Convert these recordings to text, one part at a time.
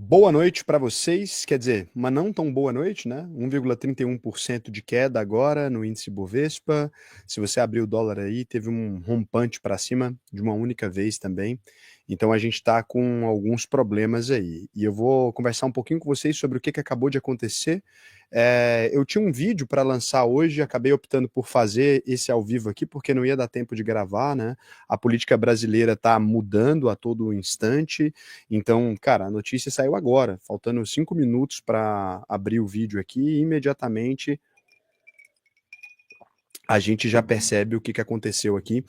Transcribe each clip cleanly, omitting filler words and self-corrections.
Boa noite para vocês, quer dizer, uma não tão boa noite, né? 1,31% de queda agora no índice Bovespa. Se você abrir o dólar aí, teve um rompante para cima de uma única vez também. Então a gente está com alguns problemas aí. E eu vou conversar um pouquinho com vocês sobre o que acabou de acontecer. Eu tinha um vídeo para lançar hoje, acabei optando por fazer esse ao vivo aqui, porque não ia dar tempo de gravar, né? A política brasileira está mudando a todo instante. Então, cara, a notícia saiu agora, faltando 5 minutos para abrir o vídeo aqui, e imediatamente a gente já percebe o que aconteceu aqui,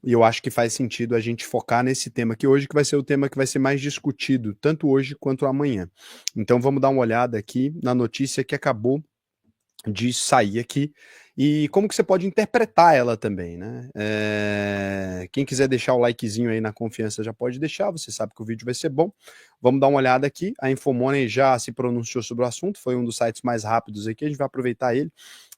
e eu acho que faz sentido a gente focar nesse tema aqui hoje, que vai ser o tema que vai ser mais discutido, tanto hoje quanto amanhã. Então vamos dar uma olhada aqui na notícia que acabou de sair aqui, e como que você pode interpretar ela também, né? Quem quiser deixar o likezinho aí na confiança já pode deixar, você sabe que o vídeo vai ser bom. Vamos dar uma olhada aqui, a Infomoney já se pronunciou sobre o assunto, foi um dos sites mais rápidos aqui, a gente vai aproveitar ele.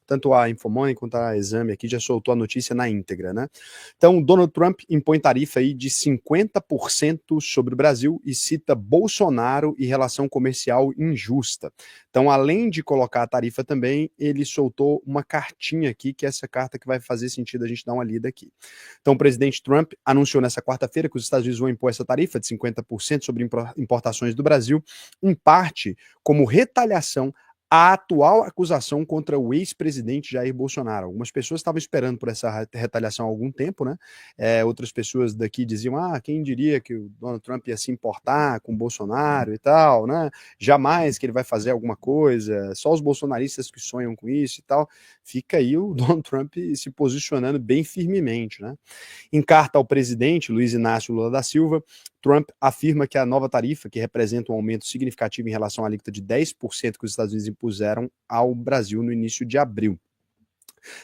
Tanto a Infomoney quanto a Exame aqui já soltou a notícia na íntegra, né? Então, Donald Trump impõe tarifa aí de 50% sobre o Brasil e cita Bolsonaro e relação comercial injusta. Então, além de colocar a tarifa também, ele soltou uma cartinha aqui, que é essa carta que vai fazer sentido a gente dar uma lida aqui. Então, o presidente Trump anunciou nessa quarta-feira que os Estados Unidos vão impor essa tarifa de 50% sobre importações do Brasil, em parte como retaliação a atual acusação contra o ex-presidente Jair Bolsonaro. Algumas pessoas estavam esperando por essa retaliação há algum tempo, né? Outras pessoas daqui diziam, quem diria que o Donald Trump ia se importar com o Bolsonaro e tal, né? Jamais que ele vai fazer alguma coisa, só os bolsonaristas que sonham com isso e tal. Fica aí o Donald Trump se posicionando bem firmemente, né? Em carta ao presidente, Luiz Inácio Lula da Silva, Trump afirma que a nova tarifa, que representa um aumento significativo em relação à alíquota de 10% que os Estados Unidos impuseram ao Brasil no início de abril,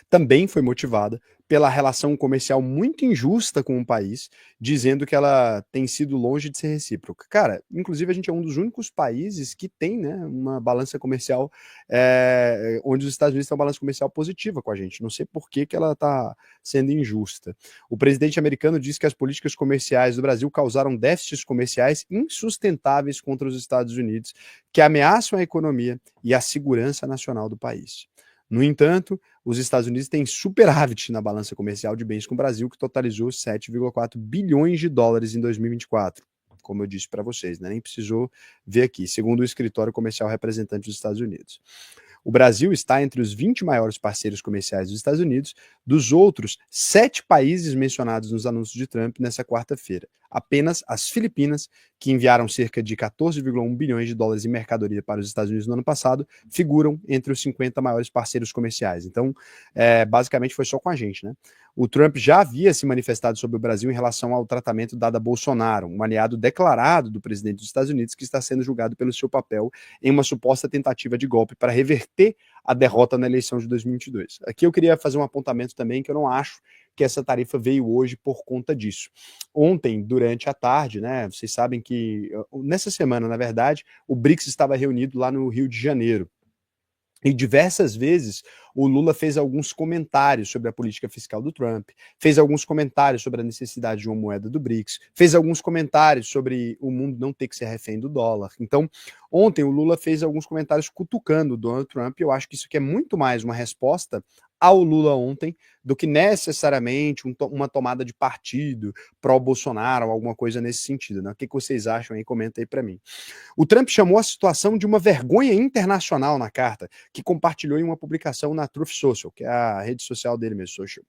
também foi motivada pela relação comercial muito injusta com o país, dizendo que ela tem sido longe de ser recíproca. Cara, inclusive a gente é um dos únicos países que tem, né, uma balança comercial, onde os Estados Unidos têm uma balança comercial positiva com a gente. Não sei por que ela está sendo injusta. O presidente americano disse que as políticas comerciais do Brasil causaram déficits comerciais insustentáveis contra os Estados Unidos, que ameaçam a economia e a segurança nacional do país. No entanto, os Estados Unidos têm superávit na balança comercial de bens com o Brasil, que totalizou 7,4 bilhões de dólares em 2024. Como eu disse para vocês, né? Nem precisou ver aqui, segundo o escritório comercial representante dos Estados Unidos. O Brasil está entre os 20 maiores parceiros comerciais dos Estados Unidos, dos outros 7 países mencionados nos anúncios de Trump nessa quarta-feira. Apenas as Filipinas, que enviaram cerca de 14,1 bilhões de dólares em mercadoria para os Estados Unidos no ano passado, figuram entre os 50 maiores parceiros comerciais. Então, basicamente foi só com a gente, né? O Trump já havia se manifestado sobre o Brasil em relação ao tratamento dado a Bolsonaro, um aliado declarado do presidente dos Estados Unidos que está sendo julgado pelo seu papel em uma suposta tentativa de golpe para reverter a derrota na eleição de 2022. Aqui eu queria fazer um apontamento também que eu não acho que essa tarifa veio hoje por conta disso. Ontem, durante a tarde, né, vocês sabem que nessa semana, na verdade, o BRICS estava reunido lá no Rio de Janeiro. E diversas vezes o Lula fez alguns comentários sobre a política fiscal do Trump, fez alguns comentários sobre a necessidade de uma moeda do BRICS, fez alguns comentários sobre o mundo não ter que ser refém do dólar. Então, ontem o Lula fez alguns comentários cutucando o Donald Trump, e eu acho que isso aqui é muito mais uma resposta ao Lula ontem do que necessariamente uma tomada de partido pró-Bolsonaro ou alguma coisa nesse sentido, né? O que vocês acham aí? Comenta aí para mim. O Trump chamou a situação de uma vergonha internacional na carta, que compartilhou em uma publicação na Truth Social, que é a rede social dele mesmo, social.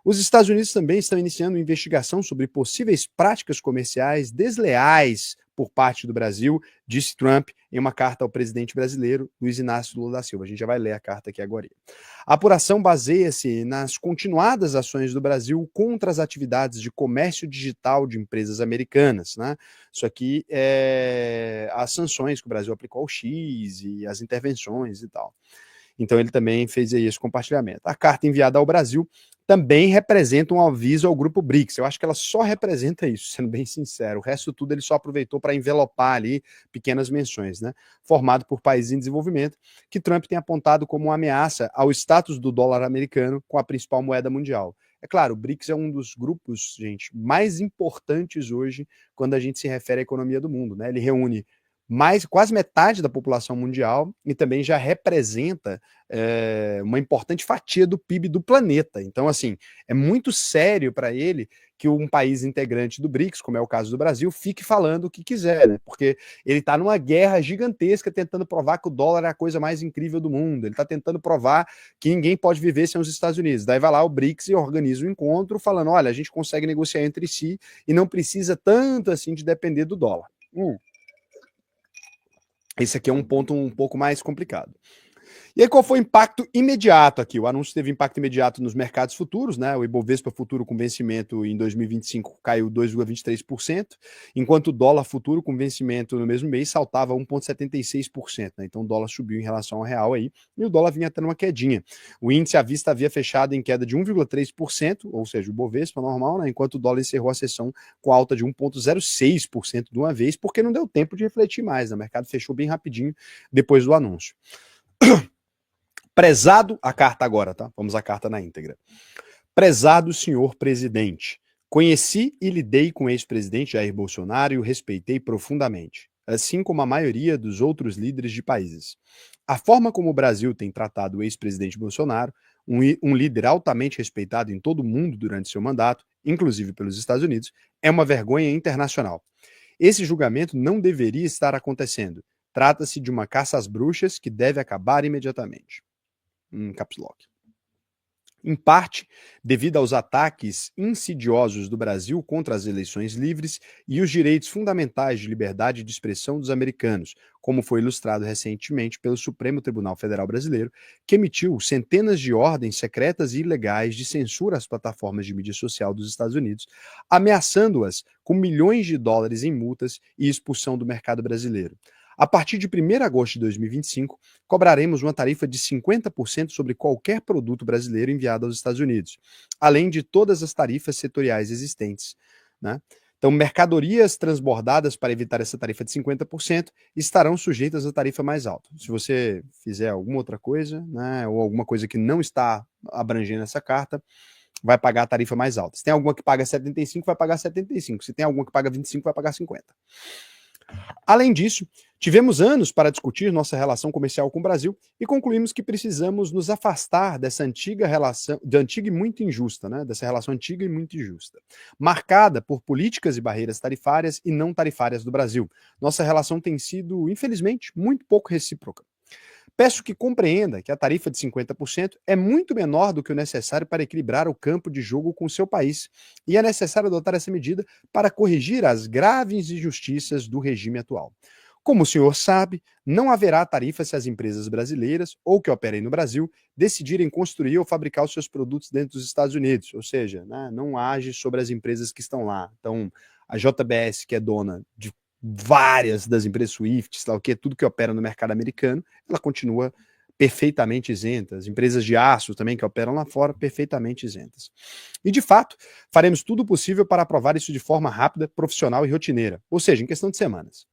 Os Estados Unidos também estão iniciando uma investigação sobre possíveis práticas comerciais desleais por parte do Brasil, disse Trump em uma carta ao presidente brasileiro, Luiz Inácio Lula da Silva. A gente já vai ler a carta aqui agora. A apuração baseia-se nas continuadas ações do Brasil contra as atividades de comércio digital de empresas americanas, né? Isso aqui é as sanções que o Brasil aplicou ao X e as intervenções e tal. Então ele também fez aí esse compartilhamento. A carta enviada ao Brasil também representa um aviso ao grupo BRICS. Eu acho que ela só representa isso, sendo bem sincero. O resto tudo ele só aproveitou para envelopar ali pequenas menções, né? Formado por países em desenvolvimento, que Trump tem apontado como uma ameaça ao status do dólar americano com a principal moeda mundial. É claro, o BRICS é um dos grupos, gente, mais importantes hoje quando a gente se refere à economia do mundo, né? Ele reúne quase metade da população mundial e também já representa uma importante fatia do PIB do planeta. Então, assim, é muito sério para ele que um país integrante do BRICS, como é o caso do Brasil, fique falando o que quiser, né? Porque ele está numa guerra gigantesca tentando provar que o dólar é a coisa mais incrível do mundo. Ele está tentando provar que ninguém pode viver sem os Estados Unidos. Daí vai lá o BRICS e organiza um encontro falando, olha, a gente consegue negociar entre si e não precisa tanto assim de depender do dólar. Esse aqui é um ponto um pouco mais complicado. E aí, qual foi o impacto imediato aqui? O anúncio teve impacto imediato nos mercados futuros, né? O Ibovespa futuro com vencimento em 2025 caiu 2,23%, enquanto o dólar futuro com vencimento no mesmo mês saltava 1,76%, né? Então o dólar subiu em relação ao real aí, e o dólar vinha tendo uma quedinha. O índice à vista havia fechado em queda de 1,3%, ou seja, o Ibovespa normal, né? Enquanto o dólar encerrou a sessão com alta de 1,06% de uma vez, porque não deu tempo de refletir mais, né? O mercado fechou bem rapidinho depois do anúncio. Prezado, a carta agora, tá? Vamos à carta na íntegra. Prezado senhor presidente, conheci e lidei com o ex-presidente Jair Bolsonaro e o respeitei profundamente, assim como a maioria dos outros líderes de países. A forma como o Brasil tem tratado o ex-presidente Bolsonaro, um líder altamente respeitado em todo o mundo durante seu mandato, inclusive pelos Estados Unidos, é uma vergonha internacional. Esse julgamento não deveria estar acontecendo. Trata-se de uma caça às bruxas que deve acabar imediatamente. Caps Lock. Em parte, devido aos ataques insidiosos do Brasil contra as eleições livres e os direitos fundamentais de liberdade de expressão dos americanos, como foi ilustrado recentemente pelo Supremo Tribunal Federal Brasileiro, que emitiu centenas de ordens secretas e ilegais de censura às plataformas de mídia social dos Estados Unidos, ameaçando-as com milhões de dólares em multas e expulsão do mercado brasileiro. A partir de 1º de agosto de 2025, cobraremos uma tarifa de 50% sobre qualquer produto brasileiro enviado aos Estados Unidos, além de todas as tarifas setoriais existentes, né? Então, mercadorias transbordadas para evitar essa tarifa de 50% estarão sujeitas à tarifa mais alta. Se você fizer alguma outra coisa, né, ou alguma coisa que não está abrangendo essa carta, vai pagar a tarifa mais alta. Se tem alguma que paga 75, vai pagar 75. Se tem alguma que paga 25, vai pagar 50. Além disso, tivemos anos para discutir nossa relação comercial com o Brasil e concluímos que precisamos nos afastar dessa antiga relação, antiga e muito injusta, né? Dessa relação antiga e muito injusta, marcada por políticas e barreiras tarifárias e não tarifárias do Brasil. Nossa relação tem sido, infelizmente, muito pouco recíproca. Peço que compreenda que a tarifa de 50% é muito menor do que o necessário para equilibrar o campo de jogo com o seu país, e é necessário adotar essa medida para corrigir as graves injustiças do regime atual. Como o senhor sabe, não haverá tarifa se as empresas brasileiras ou que operem no Brasil decidirem construir ou fabricar os seus produtos dentro dos Estados Unidos, ou seja, né, não age sobre as empresas que estão lá. Então, a JBS, que é dona de várias das empresas Swift, sei lá o que, tudo que opera no mercado americano, ela continua perfeitamente isenta. As empresas de aço também que operam lá fora, perfeitamente isentas. E, de fato, faremos tudo o possível para aprovar isso de forma rápida, profissional e rotineira, ou seja, em questão de semanas.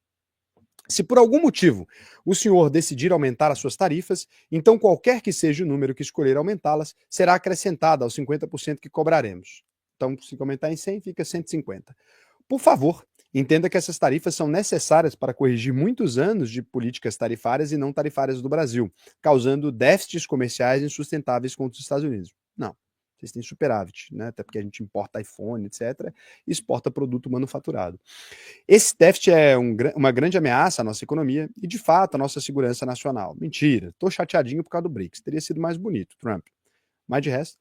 Se por algum motivo o senhor decidir aumentar as suas tarifas, então qualquer que seja o número que escolher aumentá-las, será acrescentada aos 50% que cobraremos. Então, se aumentar em 100, fica 150. Por favor, entenda que essas tarifas são necessárias para corrigir muitos anos de políticas tarifárias e não tarifárias do Brasil, causando déficits comerciais insustentáveis contra os Estados Unidos. Não, vocês têm superávit, né? Até porque a gente importa iPhone, etc., e exporta produto manufaturado. Esse déficit é uma grande ameaça à nossa economia e, de fato, à nossa segurança nacional. Mentira, tô chateadinho por causa do BRICS. Teria sido mais bonito, Trump. Mas de resto,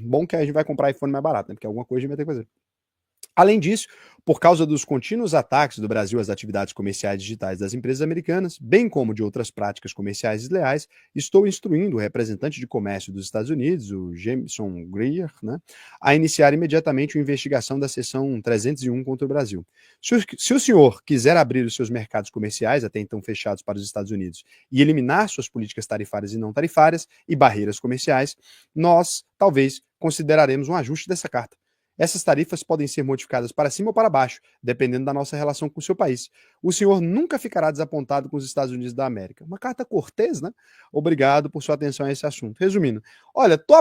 bom que a gente vai comprar iPhone mais barato, né? Porque alguma coisa a gente vai ter que fazer. Além disso, por causa dos contínuos ataques do Brasil às atividades comerciais digitais das empresas americanas, bem como de outras práticas comerciais desleais, estou instruindo o representante de comércio dos Estados Unidos, o Jameson Greer, né, a iniciar imediatamente uma investigação da seção 301 contra o Brasil. Se o senhor quiser abrir os seus mercados comerciais, até então fechados para os Estados Unidos, e eliminar suas políticas tarifárias e não tarifárias e barreiras comerciais, nós, talvez, consideraremos um ajuste dessa carta. Essas tarifas podem ser modificadas para cima ou para baixo, dependendo da nossa relação com o seu país. O senhor nunca ficará desapontado com os Estados Unidos da América. Uma carta cortês, né? Obrigado por sua atenção a esse assunto. Resumindo, olha, tô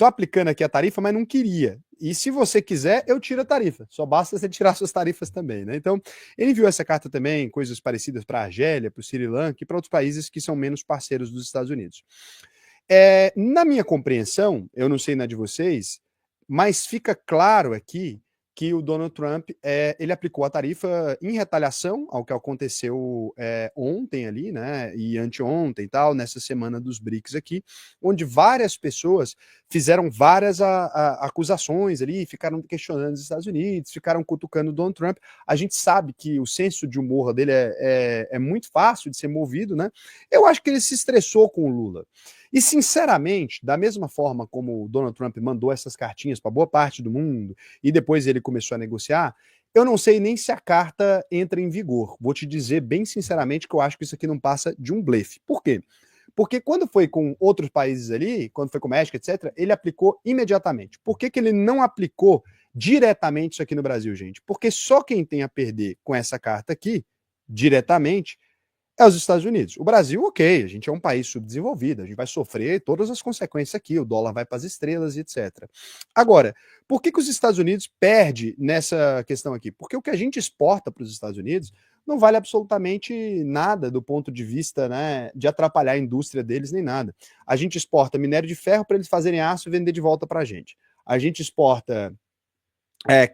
aplicando aqui a tarifa, mas não queria. E se você quiser, eu tiro a tarifa. Só basta você tirar suas tarifas também, né? Então, ele enviou essa carta também, coisas parecidas para a Argélia, para o Sri Lanka e para outros países que são menos parceiros dos Estados Unidos. Na minha compreensão, eu não sei na de vocês, mas fica claro aqui que o Donald Trump ele aplicou a tarifa em retaliação ao que aconteceu ontem ali, né, e anteontem e tal, nessa semana dos BRICS aqui, onde várias pessoas fizeram várias acusações ali, ficaram questionando os Estados Unidos, ficaram cutucando o Donald Trump. A gente sabe que o senso de humor dele é muito fácil de ser movido, né? Eu acho que ele se estressou com o Lula. E, sinceramente, da mesma forma como o Donald Trump mandou essas cartinhas para boa parte do mundo e depois ele começou a negociar, eu não sei nem se a carta entra em vigor. Vou te dizer bem sinceramente que eu acho que isso aqui não passa de um blefe. Por quê? Porque quando foi com outros países ali, quando foi com o México, etc., ele aplicou imediatamente. Por que ele não aplicou diretamente isso aqui no Brasil, gente? Porque só quem tem a perder com essa carta aqui, diretamente, é os Estados Unidos. O Brasil, ok, a gente é um país subdesenvolvido, a gente vai sofrer todas as consequências aqui, o dólar vai para as estrelas e etc. Agora, por que os Estados Unidos perde nessa questão aqui? Porque o que a gente exporta para os Estados Unidos não vale absolutamente nada do ponto de vista, né, de atrapalhar a indústria deles nem nada. A gente exporta minério de ferro para eles fazerem aço e vender de volta para a gente. A gente exporta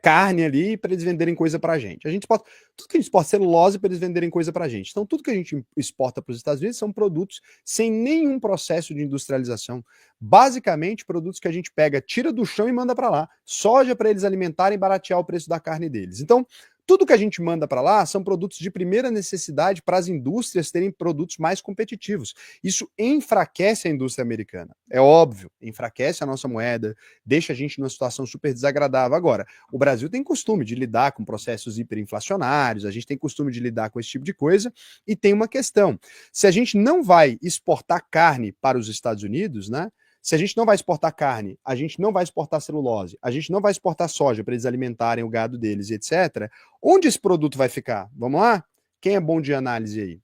carne ali para eles venderem coisa para a gente. Tudo que a gente exporta celulose para eles venderem coisa para a gente. Então, tudo que a gente exporta para os Estados Unidos são produtos sem nenhum processo de industrialização. Basicamente, produtos que a gente pega, tira do chão e manda para lá. Soja para eles alimentarem e baratear o preço da carne deles. Então, tudo que a gente manda para lá são produtos de primeira necessidade para as indústrias terem produtos mais competitivos. Isso enfraquece a indústria americana. É óbvio, enfraquece a nossa moeda, deixa a gente numa situação super desagradável. Agora, o Brasil tem costume de lidar com processos hiperinflacionários, a gente tem costume de lidar com esse tipo de coisa, e tem uma questão. Se a gente não vai exportar carne para os Estados Unidos, né? Se a gente não vai exportar carne, a gente não vai exportar celulose, a gente não vai exportar soja para eles alimentarem o gado deles, etc., onde esse produto vai ficar? Vamos lá? Quem é bom de análise aí?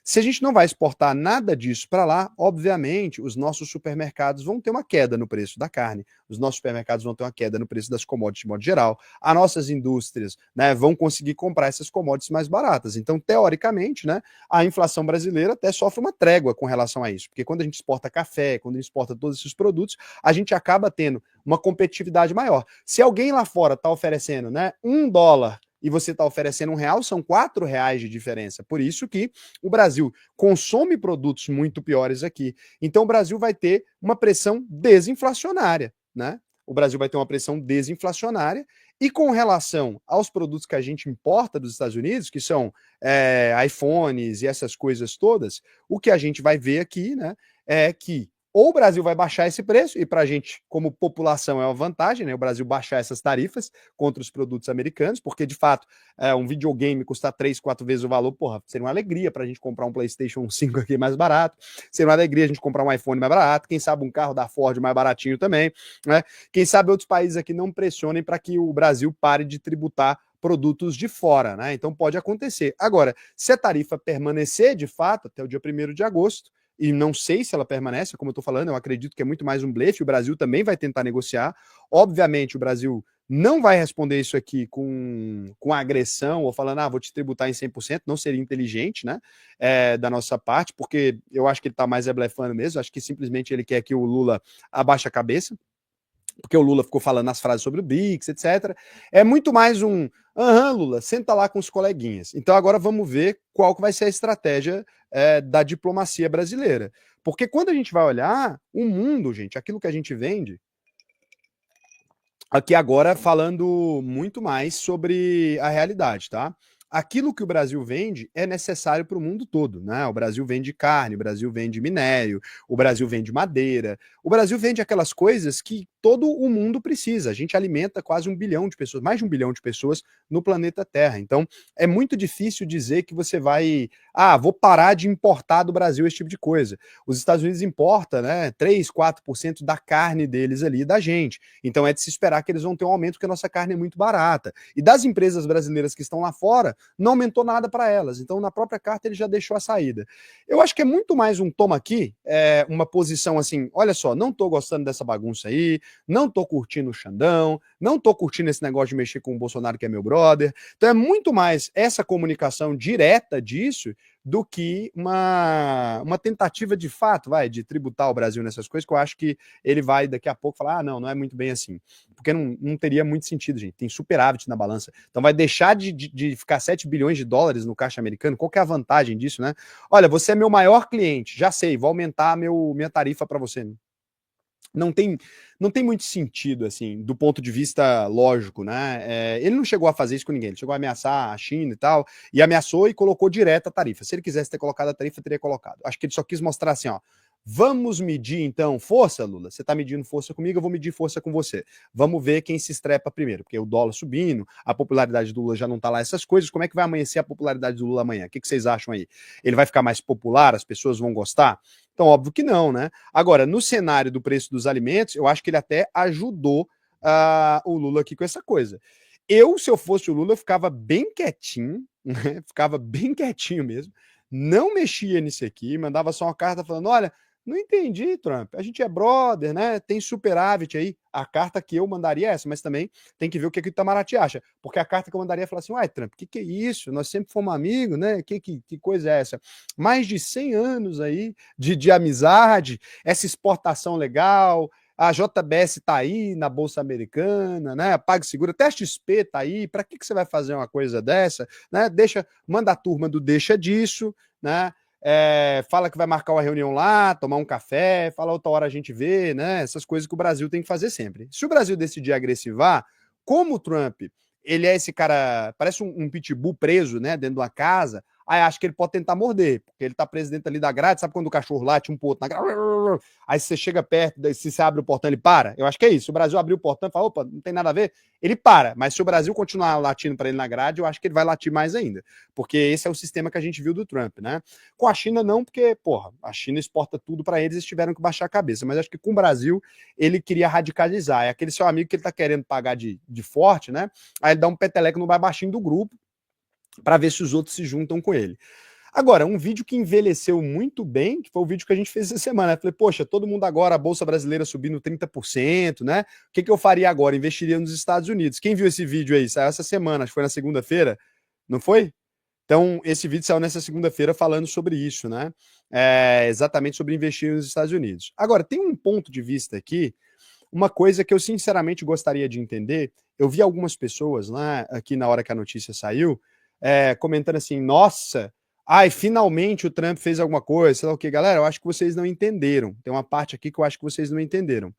Se a gente não vai exportar nada disso para lá, obviamente, os nossos supermercados vão ter uma queda no preço da carne, os nossos supermercados vão ter uma queda no preço das commodities de modo geral, as nossas indústrias, né, vão conseguir comprar essas commodities mais baratas. Então, teoricamente, né, a inflação brasileira até sofre uma trégua com relação a isso, porque quando a gente exporta café, quando a gente exporta todos esses produtos, a gente acaba tendo uma competitividade maior. Se alguém lá fora está oferecendo, né, $1 e você está oferecendo R$1, são R$4 de diferença. Por isso que o Brasil consome produtos muito piores aqui. Então o Brasil vai ter uma pressão desinflacionária, né? O Brasil vai ter uma pressão desinflacionária e com relação aos produtos que a gente importa dos Estados Unidos, que são iPhones e essas coisas todas, o que a gente vai ver aqui, né, é que ou o Brasil vai baixar esse preço, e para a gente, como população, é uma vantagem, né? O Brasil baixar essas tarifas contra os produtos americanos, porque, de fato, um videogame custar 3, 4 vezes o valor, porra, seria uma alegria para a gente comprar um PlayStation 5 aqui mais barato, seria uma alegria a gente comprar um iPhone mais barato, quem sabe um carro da Ford mais baratinho também, né? Quem sabe outros países aqui não pressionem para que o Brasil pare de tributar produtos de fora, né? Então pode acontecer. Agora, se a tarifa permanecer, de fato, até o dia 1º de agosto, e não sei se ela permanece, como eu estou falando, eu acredito que é muito mais um blefe, o Brasil também vai tentar negociar. Obviamente, o Brasil não vai responder isso aqui com agressão ou falando, vou te tributar em 100%, não seria inteligente, né, da nossa parte, porque eu acho que ele está mais blefando mesmo, acho que simplesmente ele quer que o Lula abaixe a cabeça, porque o Lula ficou falando as frases sobre o BRICS, etc. É muito mais um, Lula, senta lá com os coleguinhas. Então agora vamos ver qual que vai ser a estratégia da diplomacia brasileira. Porque quando a gente vai olhar o mundo, gente, aquilo que a gente vende, aqui agora falando muito mais sobre a realidade, tá? Aquilo que o Brasil vende é necessário para o mundo todo, né? O Brasil vende carne, o Brasil vende minério, o Brasil vende madeira, o Brasil vende aquelas coisas que todo o mundo precisa. A gente alimenta quase 1 bilhão de pessoas, mais de 1 bilhão de pessoas no planeta Terra. Então, é muito difícil dizer que você vai, vou parar de importar do Brasil esse tipo de coisa. Os Estados Unidos importam, né, 3, 4% da carne deles ali da gente. Então, é de se esperar que eles vão ter um aumento porque a nossa carne é muito barata. E das empresas brasileiras que estão lá fora, não aumentou nada para elas. Então, na própria carta, ele já deixou a saída. Eu acho que é muito mais um toma aqui, uma posição assim, olha só, não estou gostando dessa bagunça aí, não estou curtindo o Xandão, não estou curtindo esse negócio de mexer com o Bolsonaro, que é meu brother. Então é muito mais essa comunicação direta disso do que uma tentativa de fato, de tributar o Brasil nessas coisas, que eu acho que ele vai daqui a pouco falar, não é muito bem assim. Porque não teria muito sentido, gente. Tem superávit na balança. Então vai deixar de ficar 7 bilhões de dólares no caixa americano? Qual que é a vantagem disso, né? Olha, você é meu maior cliente, já sei, vou aumentar minha tarifa para você. Não tem muito sentido, assim, do ponto de vista lógico, né? Ele não chegou a fazer isso com ninguém, ele chegou a ameaçar a China e tal, e ameaçou e colocou direto a tarifa. Se ele quisesse ter colocado a tarifa, teria colocado. Acho que ele só quis mostrar assim, ó, vamos medir, então, força, Lula? Você está medindo força comigo, eu vou medir força com você. Vamos ver quem se estrepa primeiro, porque o dólar subindo, a popularidade do Lula já não está lá, essas coisas. Como é que vai amanhecer a popularidade do Lula amanhã? O que vocês acham aí? Ele vai ficar mais popular? As pessoas vão gostar? Então, óbvio que não, né? Agora, no cenário do preço dos alimentos, eu acho que ele até ajudou o Lula aqui com essa coisa. Se eu fosse o Lula, eu ficava bem quietinho, né? Ficava bem quietinho mesmo, não mexia nisso aqui, mandava só uma carta falando, olha, não entendi, Trump. A gente é brother, né? Tem superávit aí. A carta que eu mandaria é essa, mas também tem que ver o que o Itamaraty acha. Porque a carta que eu mandaria é falar assim: uai, Trump, o que é isso? Nós sempre fomos amigos, né? Que coisa é essa? Mais de 100 anos aí de amizade, essa exportação legal. A JBS está aí na Bolsa Americana, né? A PagSeguro, até a XP está aí. Para que você vai fazer uma coisa dessa? Né? Manda a turma do deixa disso, né? Fala que vai marcar uma reunião lá, tomar um café, fala outra hora a gente vê, né? Essas coisas que o Brasil tem que fazer sempre. Se o Brasil decidir agressivar, como o Trump, ele é esse cara, parece um pitbull preso, né, dentro de uma casa, aí acho que ele pode tentar morder, porque ele tá preso dentro ali da grade, sabe quando o cachorro late um pro outro na grade? Aí você chega perto, se você abre o portão, ele para? Eu acho que é isso. Se o Brasil abrir o portão e falar, opa, não tem nada a ver, ele para. Mas se o Brasil continuar latindo para ele na grade, eu acho que ele vai latir mais ainda. Porque esse é o sistema que a gente viu do Trump, né? Com a China não, porque, porra, a China exporta tudo para eles e tiveram que baixar a cabeça. Mas acho que com o Brasil, ele queria radicalizar. É aquele seu amigo que ele tá querendo pagar de forte, né? Aí ele dá um peteleco no mais baixinho do grupo para ver se os outros se juntam com ele. Agora, um vídeo que envelheceu muito bem, que foi o vídeo que a gente fez essa semana. Eu falei, poxa, todo mundo agora, a Bolsa Brasileira subindo 30%, né? O que eu faria agora? Investiria nos Estados Unidos. Quem viu esse vídeo aí? Saiu essa semana, acho que foi na segunda-feira, não foi? Então, esse vídeo saiu nessa segunda-feira falando sobre isso, né? Exatamente sobre investir nos Estados Unidos. Agora, tem um ponto de vista aqui, uma coisa que eu sinceramente gostaria de entender. Eu vi algumas pessoas lá, aqui na hora que a notícia saiu, comentando assim, nossa, finalmente o Trump fez alguma coisa, sei lá o que. Galera, eu acho que vocês não entenderam. Tem uma parte aqui que eu acho que vocês não entenderam.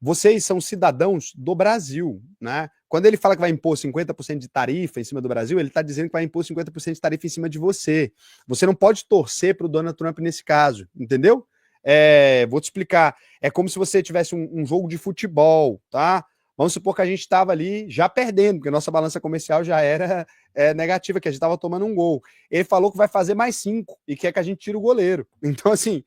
Vocês são cidadãos do Brasil, né? Quando ele fala que vai impor 50% de tarifa em cima do Brasil, ele está dizendo que vai impor 50% de tarifa em cima de você. Você não pode torcer para o Donald Trump nesse caso, entendeu? Vou te explicar. É como se você tivesse um jogo de futebol, tá? Vamos supor que a gente estava ali já perdendo, porque a nossa balança comercial já era negativa, que a gente estava tomando um gol. Ele falou que vai fazer mais 5 e quer que a gente tire o goleiro. Então, assim,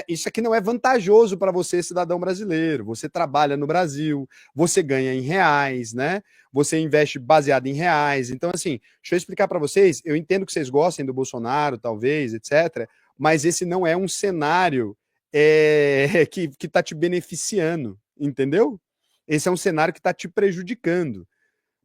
isso aqui não é vantajoso para você, cidadão brasileiro. Você trabalha no Brasil, você ganha em reais, né? Você investe baseado em reais. Então, assim, deixa eu explicar para vocês. Eu entendo que vocês gostem do Bolsonaro, talvez, etc., mas esse não é um cenário que está te beneficiando, entendeu? Esse é um cenário que está te prejudicando.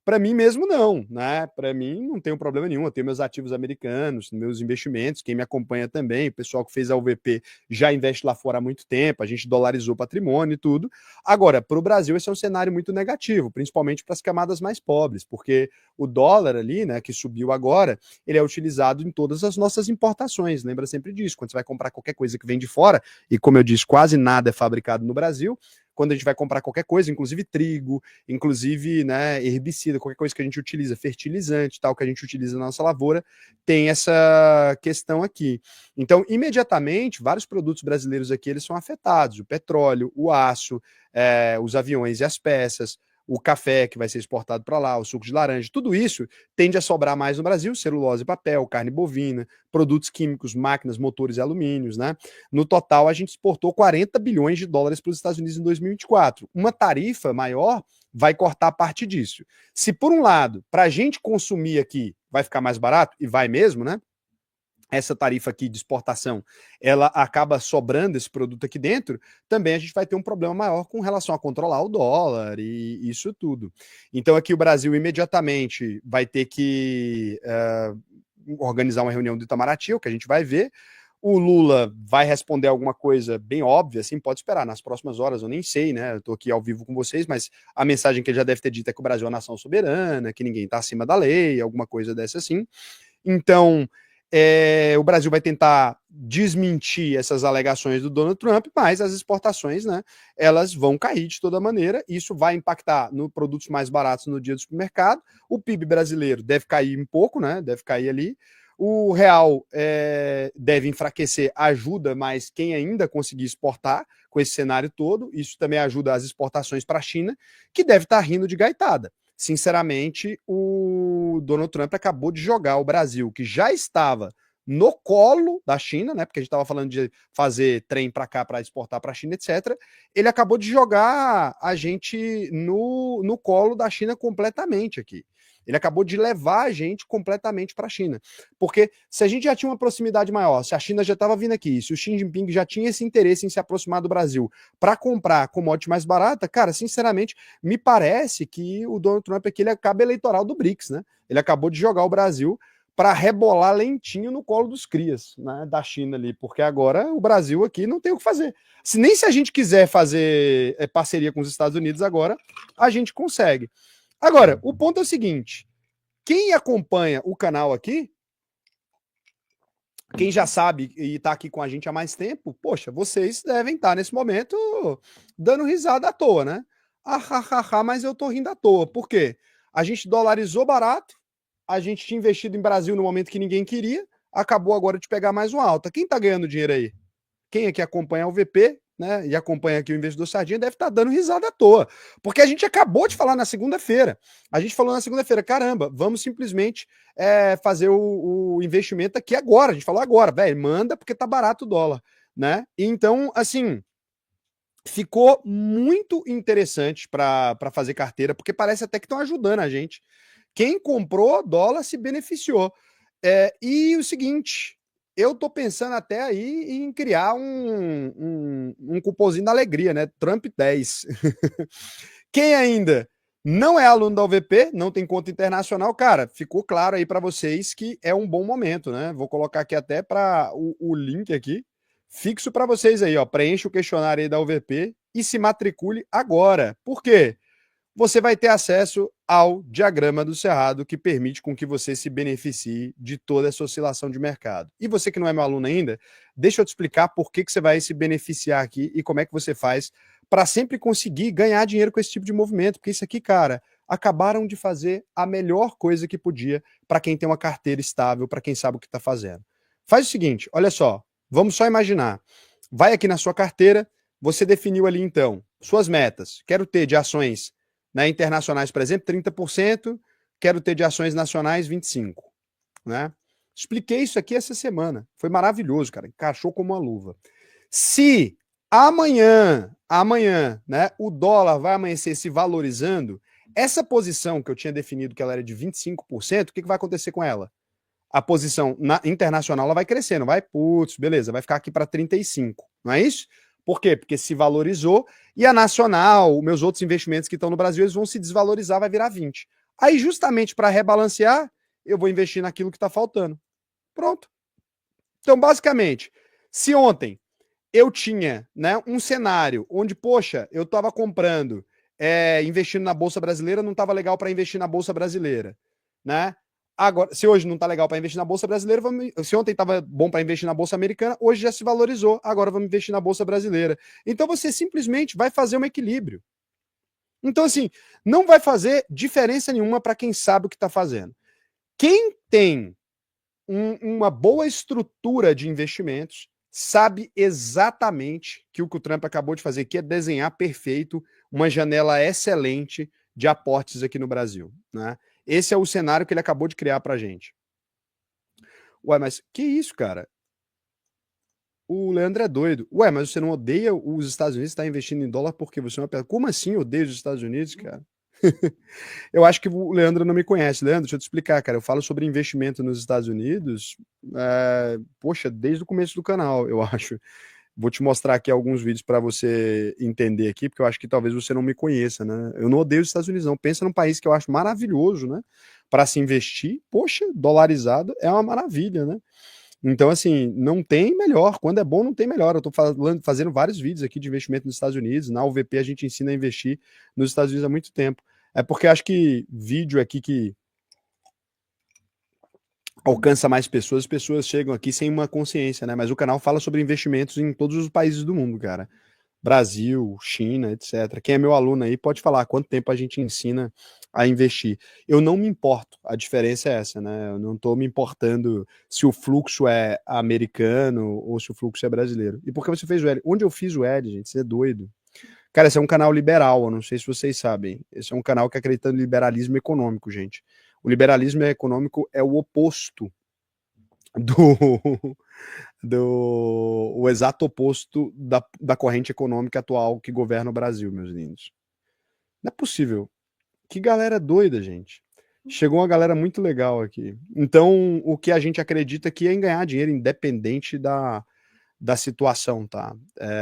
Para mim mesmo não, né? Para mim não tem problema nenhum. Eu tenho meus ativos americanos, meus investimentos, quem me acompanha também, o pessoal que fez a UVP já investe lá fora há muito tempo, a gente dolarizou patrimônio e tudo. Agora, para o Brasil esse é um cenário muito negativo, principalmente para as camadas mais pobres, porque o dólar ali, né, que subiu agora, ele é utilizado em todas as nossas importações, lembra sempre disso. Quando você vai comprar qualquer coisa que vem de fora, e como eu disse, quase nada é fabricado no Brasil, quando a gente vai comprar qualquer coisa, inclusive trigo, inclusive, né, herbicida, qualquer coisa que a gente utiliza, fertilizante, tal, que a gente utiliza na nossa lavoura, tem essa questão aqui. Então, imediatamente, vários produtos brasileiros aqui, eles são afetados, o petróleo, o aço, os aviões e as peças, o café que vai ser exportado para lá, o suco de laranja, tudo isso tende a sobrar mais no Brasil, celulose e papel, carne bovina, produtos químicos, máquinas, motores e alumínios, né? No total, a gente exportou 40 bilhões de dólares para os Estados Unidos em 2024. Uma tarifa maior vai cortar parte disso. Se, por um lado, para a gente consumir aqui, vai ficar mais barato, e vai mesmo, né? Essa tarifa aqui de exportação, ela acaba sobrando esse produto aqui dentro, também a gente vai ter um problema maior com relação a controlar o dólar e isso tudo. Então aqui o Brasil imediatamente vai ter que organizar uma reunião do Itamaraty, o que a gente vai ver. O Lula vai responder alguma coisa bem óbvia, assim, pode esperar, nas próximas horas, eu nem sei, né? Eu tô aqui ao vivo com vocês, mas a mensagem que ele já deve ter dito é que o Brasil é uma nação soberana, que ninguém tá acima da lei, alguma coisa dessa assim. Então, o Brasil vai tentar desmentir essas alegações do Donald Trump, mas as exportações, né, elas vão cair de toda maneira. Isso vai impactar nos produtos mais baratos no dia do supermercado. O PIB brasileiro deve cair um pouco, né? Deve cair ali. O real deve enfraquecer, ajuda, mas quem ainda conseguir exportar com esse cenário todo, isso também ajuda as exportações para a China, que deve estar rindo de gaitada. Sinceramente, o Donald Trump acabou de jogar o Brasil, que já estava no colo da China, né? Porque a gente estava falando de fazer trem para cá para exportar para a China, etc. Ele acabou de jogar a gente no colo da China completamente aqui. Ele acabou de levar a gente completamente para a China. Porque se a gente já tinha uma proximidade maior, se a China já estava vindo aqui, se o Xi Jinping já tinha esse interesse em se aproximar do Brasil para comprar commodity mais barata, cara, sinceramente, me parece que o Donald Trump aqui ele é cabo eleitoral do BRICS, né? Ele acabou de jogar o Brasil para rebolar lentinho no colo dos crias, né, da China ali, porque agora o Brasil aqui não tem o que fazer. Nem se a gente quiser fazer parceria com os Estados Unidos agora, a gente consegue. Agora, o ponto é o seguinte: quem acompanha o canal aqui, quem já sabe e está aqui com a gente há mais tempo, poxa, vocês devem estar nesse momento dando risada à toa, né? Mas eu tô rindo à toa. Por quê? A gente dolarizou barato, a gente tinha investido em Brasil no momento que ninguém queria, acabou agora de pegar mais uma alta. Quem tá ganhando dinheiro aí? Quem aqui acompanha o VP, né, e acompanha aqui o Investidor Sardinha, deve estar dando risada à toa. Porque a gente acabou de falar na segunda-feira. A gente falou na segunda-feira, caramba, vamos simplesmente fazer o investimento aqui agora. A gente falou agora, velho, manda porque tá barato o dólar, né? Então, assim, ficou muito interessante para fazer carteira, porque parece até que estão ajudando a gente. Quem comprou dólar se beneficiou. E o seguinte, eu tô pensando até aí em criar um cupomzinho da alegria, né? Trump 10. Quem ainda não é aluno da UVP, não tem conta internacional, cara, ficou claro aí para vocês que é um bom momento, né? Vou colocar aqui até para o link aqui, fixo para vocês aí, ó. Preencha o questionário aí da UVP e se matricule agora. Por quê? Você vai ter acesso ao diagrama do Cerrado, que permite com que você se beneficie de toda essa oscilação de mercado. E você que não é meu aluno ainda, deixa eu te explicar por que você vai se beneficiar aqui e como é que você faz para sempre conseguir ganhar dinheiro com esse tipo de movimento, porque isso aqui, cara, acabaram de fazer a melhor coisa que podia para quem tem uma carteira estável, para quem sabe o que está fazendo. Faz o seguinte, olha só, vamos só imaginar. Vai aqui na sua carteira, você definiu ali então suas metas. Quero ter de ações, né, internacionais, por exemplo, 30%, quero ter de ações nacionais 25%. Né? Expliquei isso aqui essa semana. Foi maravilhoso, cara. Encaixou como uma luva. Se amanhã, né, o dólar vai amanhecer se valorizando, essa posição que eu tinha definido que ela era de 25%, o que vai acontecer com ela? A posição internacional ela vai crescer, não vai? Putz, beleza, vai ficar aqui para 35%, não é isso? Por quê? Porque se valorizou e a nacional, meus outros investimentos que estão no Brasil, eles vão se desvalorizar, vai virar 20. Aí, justamente para rebalancear, eu vou investir naquilo que está faltando. Pronto. Então, basicamente, se ontem eu tinha, né, um cenário onde, poxa, eu estava comprando, investindo na Bolsa Brasileira, não estava legal para investir na Bolsa Brasileira, né? Agora, se hoje não está legal para investir na Bolsa Brasileira, se ontem estava bom para investir na Bolsa Americana, hoje já se valorizou, agora vamos investir na Bolsa Brasileira. Então você simplesmente vai fazer um equilíbrio. Então, assim, não vai fazer diferença nenhuma para quem sabe o que está fazendo. Quem tem uma boa estrutura de investimentos sabe exatamente que o Trump acabou de fazer, que é desenhar perfeito uma janela excelente de aportes aqui no Brasil, né? Esse é o cenário que ele acabou de criar para a gente. Ué, mas que isso, cara? O Leandro é doido. Ué, mas você não odeia os Estados Unidos estar investindo em dólar porque você é uma pessoa. Como assim odeia os Estados Unidos, cara? Eu acho que o Leandro não me conhece. Leandro, deixa eu te explicar, cara. Eu falo sobre investimento nos Estados Unidos, poxa, desde o começo do canal, eu acho. Vou te mostrar aqui alguns vídeos para você entender aqui, porque eu acho que talvez você não me conheça, né? Eu não odeio os Estados Unidos, não. Pensa num país que eu acho maravilhoso, né? Para se investir, poxa, dolarizado é uma maravilha, né? Então, assim, não tem melhor. Quando é bom, não tem melhor. Eu estou fazendo vários vídeos aqui de investimento nos Estados Unidos. Na UVP a gente ensina a investir nos Estados Unidos há muito tempo. É porque acho que vídeo aqui que alcança mais pessoas, as pessoas chegam aqui sem uma consciência, né? Mas o canal fala sobre investimentos em todos os países do mundo, cara. Brasil, China, etc. Quem é meu aluno aí pode falar quanto tempo a gente ensina a investir. Eu não me importo, a diferença é essa, né? Eu não estou me importando se o fluxo é americano ou se o fluxo é brasileiro. E por que você fez o L? Onde eu fiz o L, gente? Você é doido. Cara, esse é um canal liberal, eu não sei se vocês sabem. Esse é um canal que acredita no liberalismo econômico, gente. O liberalismo econômico é o oposto do, o exato oposto da corrente econômica atual que governa o Brasil, meus lindos. Não é possível. Que galera doida, gente. Chegou uma galera muito legal aqui. Então, o que a gente acredita aqui é em ganhar dinheiro independente da situação, tá?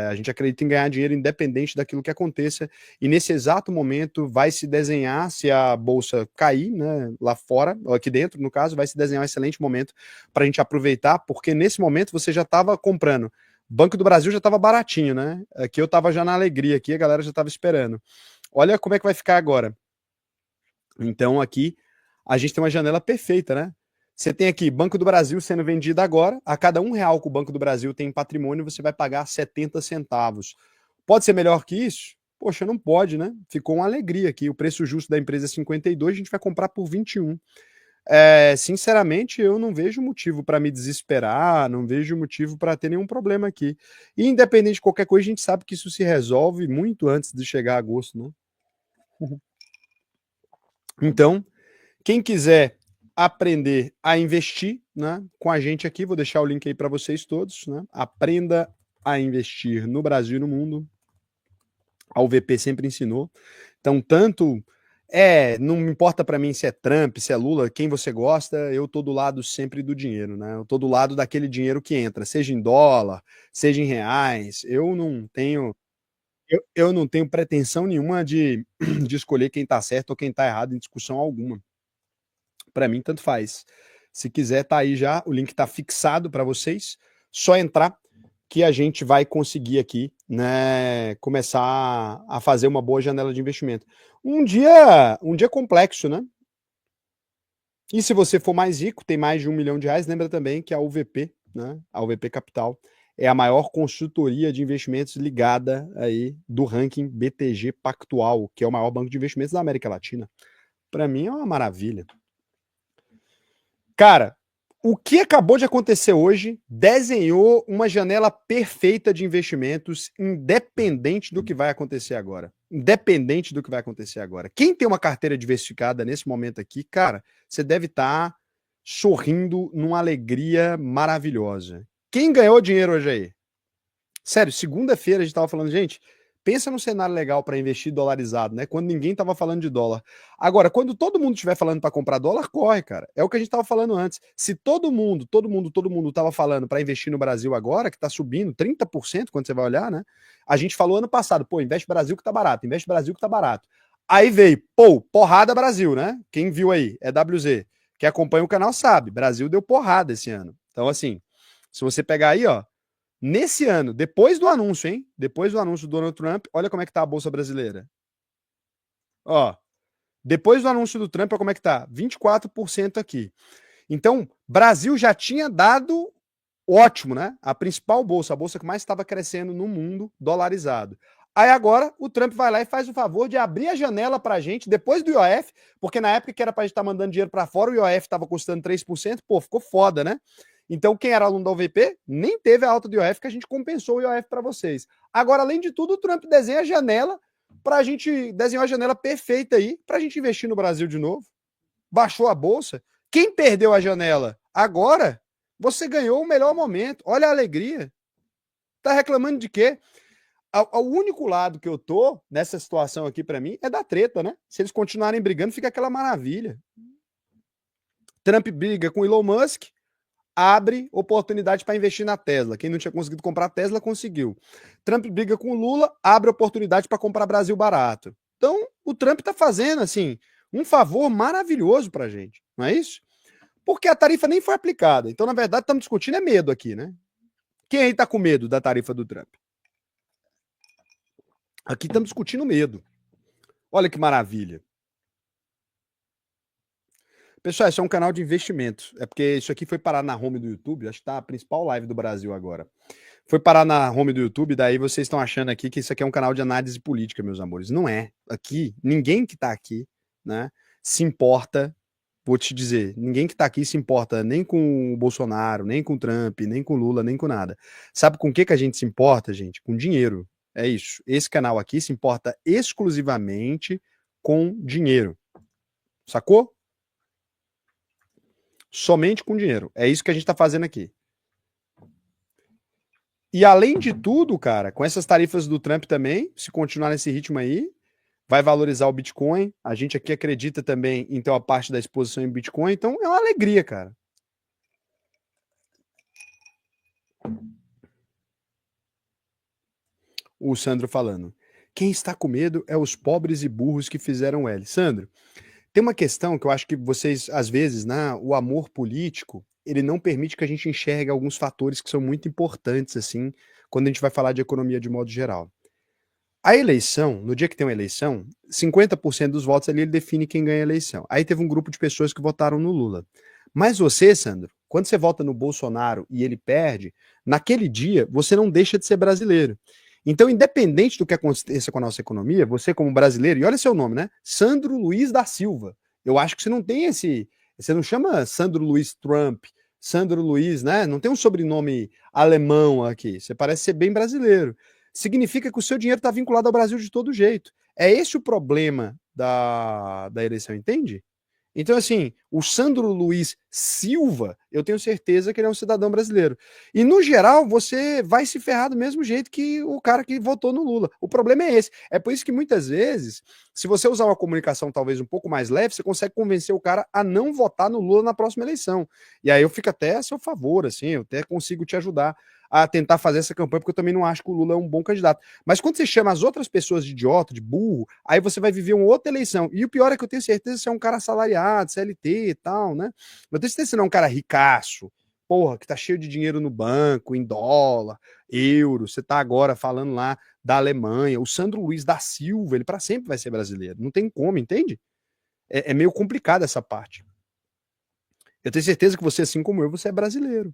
A gente acredita em ganhar dinheiro independente daquilo que aconteça, e nesse exato momento vai se desenhar, se a bolsa cair, né, lá fora, ou aqui dentro, no caso, vai se desenhar um excelente momento para a gente aproveitar, porque nesse momento você já estava comprando. Banco do Brasil já estava baratinho, né? Aqui eu estava já na alegria, aqui a galera já estava esperando. Olha como é que vai ficar agora. Então aqui a gente tem uma janela perfeita, né? Você tem aqui Banco do Brasil sendo vendido agora. A cada R$ 1 que o Banco do Brasil tem em patrimônio, você vai pagar 70 centavos. Pode ser melhor que isso? Poxa, não pode, né? Ficou uma alegria aqui. O preço justo da empresa é 52, a gente vai comprar por 21. Sinceramente, eu não vejo motivo para me desesperar, não vejo motivo para ter nenhum problema aqui. E independente de qualquer coisa, a gente sabe que isso se resolve muito antes de chegar a agosto, né? Então, quem quiser aprender a investir, né, com a gente aqui, vou deixar o link aí para vocês todos, né? Aprenda a investir no Brasil e no mundo. A UVP sempre ensinou. Então, não importa para mim se é Trump, se é Lula, quem você gosta, eu tô do lado sempre do dinheiro, né? Eu tô do lado daquele dinheiro que entra, seja em dólar, seja em reais. Eu não tenho pretensão nenhuma de escolher quem tá certo ou quem tá errado em discussão alguma. Para mim, tanto faz. Se quiser, tá aí já. O link tá fixado para vocês. Só entrar que a gente vai conseguir aqui, né, começar a fazer uma boa janela de investimento. Um dia complexo, né? E se você for mais rico, tem mais de R$ 1 milhão, lembra também que a UVP, né, a UVP Capital, é a maior consultoria de investimentos ligada aí do ranking BTG Pactual, que é o maior banco de investimentos da América Latina. Para mim é uma maravilha. Cara, o que acabou de acontecer hoje desenhou uma janela perfeita de investimentos, independente do que vai acontecer agora. Independente do que vai acontecer agora. Quem tem uma carteira diversificada nesse momento aqui, cara, você deve estar sorrindo numa alegria maravilhosa. Quem ganhou dinheiro hoje aí? Sério, segunda-feira a gente estava falando, gente, pensa num cenário legal para investir dolarizado, né? Quando ninguém tava falando de dólar. Agora, quando todo mundo estiver falando para comprar dólar, corre, cara. É o que a gente tava falando antes. Se todo mundo tava falando para investir no Brasil agora, que tá subindo 30% quando você vai olhar, né? A gente falou ano passado, pô, investe Brasil que tá barato, investe Brasil que tá barato. Aí veio, pô, porrada Brasil, né? Quem viu aí, é WZ. Quem acompanha o canal sabe, Brasil deu porrada esse ano. Então, assim, se você pegar aí, ó, nesse ano, depois do anúncio, hein? Depois do anúncio do Donald Trump, olha como é que tá a Bolsa Brasileira. Ó, depois do anúncio do Trump, olha como é que tá. 24% aqui. Então, Brasil já tinha dado ótimo, né? A principal bolsa, a bolsa que mais estava crescendo no mundo, dolarizado. Aí agora o Trump vai lá e faz o favor de abrir a janela para a gente, depois do IOF, porque na época que era para a gente estar mandando dinheiro para fora, o IOF estava custando 3%, pô, ficou foda, né? Então, quem era aluno da UVP nem teve a alta do IOF, que a gente compensou o IOF para vocês. Agora, além de tudo, o Trump desenha a janela para a gente desenhar a janela perfeita aí para a gente investir no Brasil de novo. Baixou a bolsa. Quem perdeu a janela agora, você ganhou o melhor momento. Olha a alegria. Tá reclamando de quê? O único lado que eu tô nessa situação aqui para mim é da treta, né? Se eles continuarem brigando, fica aquela maravilha. Trump briga com Elon Musk, abre oportunidade para investir na Tesla. Quem não tinha conseguido comprar a Tesla conseguiu. Trump briga com o Lula, abre oportunidade para comprar Brasil barato. Então, o Trump está fazendo assim um favor maravilhoso para a gente, não é isso? Porque a tarifa nem foi aplicada. Então, na verdade, estamos discutindo é medo aqui, né? Quem aí está com medo da tarifa do Trump? Aqui estamos discutindo medo. Olha que maravilha. Pessoal, isso é um canal de investimento. É porque isso aqui foi parar na home do YouTube. Acho que tá a principal live do Brasil agora. Foi parar na home do YouTube, daí vocês estão achando aqui que isso aqui é um canal de análise política, meus amores. Não é. Aqui, ninguém que tá aqui, né, se importa. Vou te dizer, ninguém que tá aqui se importa nem com o Bolsonaro, nem com o Trump, nem com o Lula, nem com nada. Sabe com o que a gente se importa, gente? Com dinheiro. É isso. Esse canal aqui se importa exclusivamente com dinheiro. Sacou? Somente com dinheiro. É isso que a gente tá fazendo aqui. E além de tudo, cara, com essas tarifas do Trump também, se continuar nesse ritmo aí, vai valorizar o Bitcoin. A gente aqui acredita também em ter uma parte da exposição em Bitcoin, então é uma alegria, cara. O Sandro falando. Quem está com medo é os pobres e burros que fizeram L. Sandro, tem uma questão que eu acho que vocês, às vezes, né, o amor político, ele não permite que a gente enxergue alguns fatores que são muito importantes, assim, quando a gente vai falar de economia de modo geral. A eleição, no dia que tem uma eleição, 50% dos votos ali ele define quem ganha a eleição. Aí teve um grupo de pessoas que votaram no Lula. Mas você, Sandro, quando você vota no Bolsonaro e ele perde, naquele dia você não deixa de ser brasileiro. Então, independente do que aconteça com a nossa economia, você como brasileiro, e olha seu nome, né? Sandro Luiz da Silva. Eu acho que você não tem esse, você não chama Sandro Luiz Trump, Sandro Luiz, né? Não tem um sobrenome alemão aqui. Você parece ser bem brasileiro. Significa que o seu dinheiro está vinculado ao Brasil de todo jeito. É esse o problema da eleição, entende? Então, assim, o Sandro Luiz Silva, eu tenho certeza que ele é um cidadão brasileiro. E, no geral, você vai se ferrar do mesmo jeito que o cara que votou no Lula. O problema é esse. É por isso que, muitas vezes, se você usar uma comunicação talvez um pouco mais leve, você consegue convencer o cara a não votar no Lula na próxima eleição. E aí eu fico até a seu favor, assim, eu até consigo te ajudar a tentar fazer essa campanha, porque eu também não acho que o Lula é um bom candidato. Mas quando você chama as outras pessoas de idiota, de burro, aí você vai viver uma outra eleição. E o pior é que eu tenho certeza que você é um cara assalariado, CLT e tal, né? Eu tenho certeza que você não é um cara ricaço, porra, que tá cheio de dinheiro no banco, em dólar, euro. Você tá agora falando lá da Alemanha. O Sandro Luiz da Silva, ele para sempre vai ser brasileiro. Não tem como, entende? É meio complicado essa parte. Eu tenho certeza que você, assim como eu, você é brasileiro.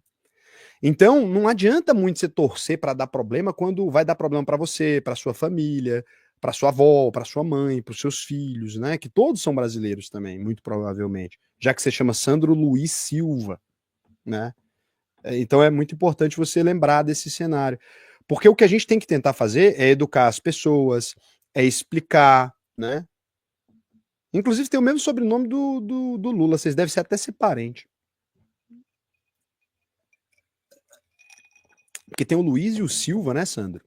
Então, não adianta muito você torcer para dar problema quando vai dar problema para você, para sua família, para sua avó, para sua mãe, para os seus filhos, né? Que todos são brasileiros também, muito provavelmente, já que você chama Sandro Luiz Silva, né? Então é muito importante você lembrar desse cenário, porque o que a gente tem que tentar fazer é educar as pessoas, é explicar, né? Inclusive tem o mesmo sobrenome do Lula, vocês devem ser até ser parente. Porque tem o Luiz e o Silva, né, Sandro?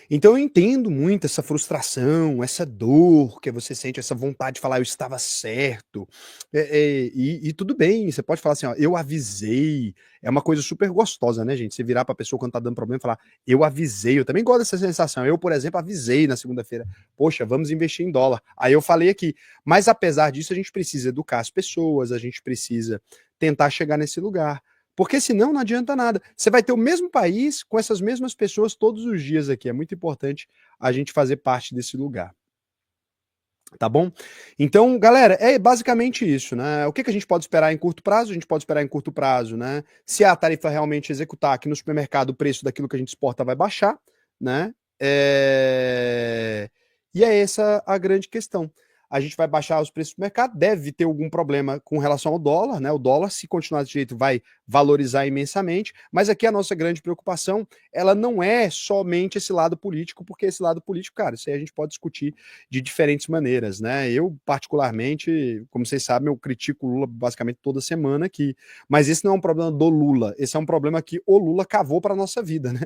Então eu entendo muito essa frustração, essa dor que você sente, essa vontade de falar eu estava certo. E tudo bem, você pode falar assim, ó, eu avisei. É uma coisa super gostosa, né, gente? Você virar pra pessoa quando tá dando problema e falar, eu avisei. Eu também gosto dessa sensação. Eu, por exemplo, avisei na segunda-feira, poxa, vamos investir em dólar. Aí eu falei aqui. Mas apesar disso, a gente precisa educar as pessoas, a gente precisa tentar chegar nesse lugar. Porque senão não adianta nada. Você vai ter o mesmo país com essas mesmas pessoas todos os dias aqui. É muito importante a gente fazer parte desse lugar. Tá bom? Então, galera, é basicamente isso, né? O que a gente pode esperar em curto prazo? A gente pode esperar em curto prazo, né? Se a tarifa realmente executar aqui no supermercado, o preço daquilo que a gente exporta vai baixar, né? E é essa a grande questão. a gente vai baixar os preços do mercado, deve ter algum problema com relação ao dólar, né? O dólar, se continuar desse jeito, vai valorizar imensamente, mas aqui a nossa grande preocupação, ela não é somente esse lado político, porque esse lado político, cara, isso aí a gente pode discutir de diferentes maneiras, né? Eu, particularmente, como vocês sabem, eu critico o Lula basicamente toda semana aqui, mas esse não é um problema do Lula, esse é um problema que o Lula cavou para a nossa vida, né?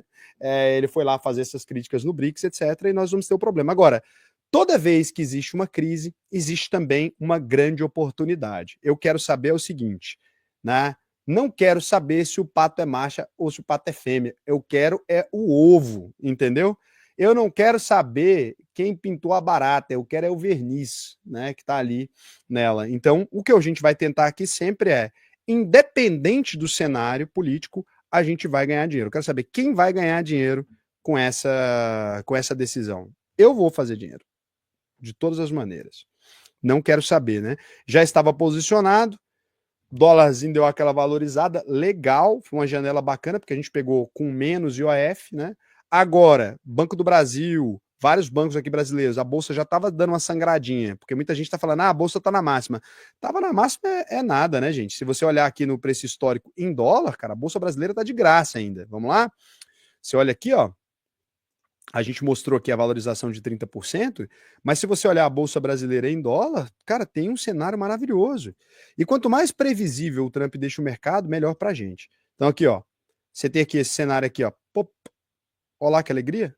Ele foi lá fazer essas críticas no BRICS, etc., e nós vamos ter o problema. Agora, toda vez que existe uma crise, existe também uma grande oportunidade. Eu quero saber o seguinte, né? Não quero saber se o pato é macho ou se o pato é fêmea. Eu quero é o ovo, entendeu? Eu não quero saber quem pintou a barata, eu quero é o verniz, né, que está ali nela. Então, o que a gente vai tentar aqui sempre é, independente do cenário político, a gente vai ganhar dinheiro. Eu quero saber quem vai ganhar dinheiro com essa decisão. Eu vou fazer dinheiro de todas as maneiras. Não quero saber, né? Já estava posicionado, dólarzinho deu aquela valorizada, legal, foi uma janela bacana, porque a gente pegou com menos IOF, né? Agora, Banco do Brasil, vários bancos aqui brasileiros, a bolsa já estava dando uma sangradinha, porque muita gente está falando, a bolsa está na máxima. Tava na máxima é nada, né, gente? Se você olhar aqui no preço histórico em dólar, cara, a bolsa brasileira está de graça ainda. Vamos lá? Você olha aqui, ó, a gente mostrou aqui a valorização de 30%, mas se você olhar a bolsa brasileira em dólar, cara, tem um cenário maravilhoso. E quanto mais previsível o Trump deixa o mercado, melhor para a gente. Então aqui, ó, você tem aqui esse cenário aqui, ó, pop, olha lá que alegria.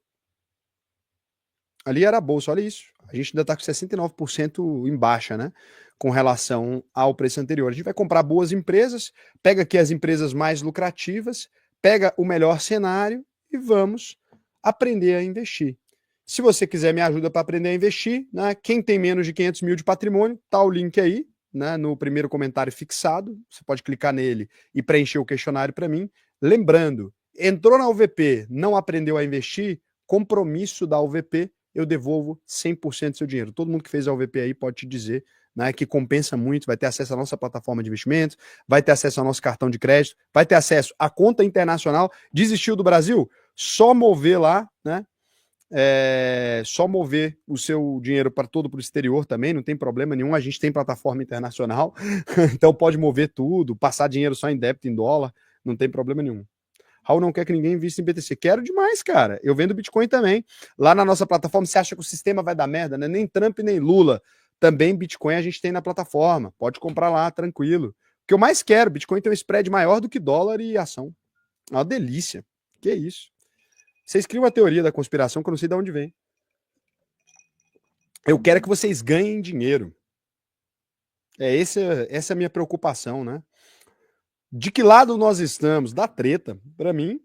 Ali era a bolsa, olha isso. A gente ainda está com 69% em baixa, né? Com relação ao preço anterior. A gente vai comprar boas empresas, pega aqui as empresas mais lucrativas, pega o melhor cenário e vamos aprender a investir. Se você quiser me ajuda para aprender a investir, né? Quem tem menos de 500 mil de patrimônio, tá o link aí, né? No primeiro comentário fixado. Você pode clicar nele e preencher o questionário para mim. Lembrando, entrou na UVP, não aprendeu a investir, compromisso da UVP, eu devolvo 100% do seu dinheiro. Todo mundo que fez a UVP aí pode te dizer, né, que compensa muito, vai ter acesso à nossa plataforma de investimentos, vai ter acesso ao nosso cartão de crédito, vai ter acesso à conta internacional. Desistiu do Brasil? Só mover lá, né? Só mover o seu dinheiro para todo para o exterior também, não tem problema nenhum, a gente tem plataforma internacional, então pode mover tudo, passar dinheiro só em débito em dólar, não tem problema nenhum. Raul não quer que ninguém invista em BTC. Quero demais, cara. Eu vendo Bitcoin também. Lá na nossa plataforma, você acha que o sistema vai dar merda, né? Nem Trump, nem Lula. Também Bitcoin a gente tem na plataforma. Pode comprar lá, tranquilo. O que eu mais quero, Bitcoin tem um spread maior do que dólar e ação. É uma delícia. Que isso. Vocês criam uma teoria da conspiração que eu não sei de onde vem. Eu quero que vocês ganhem dinheiro. Essa é a minha preocupação, né? De que lado nós estamos? Da treta. Para mim,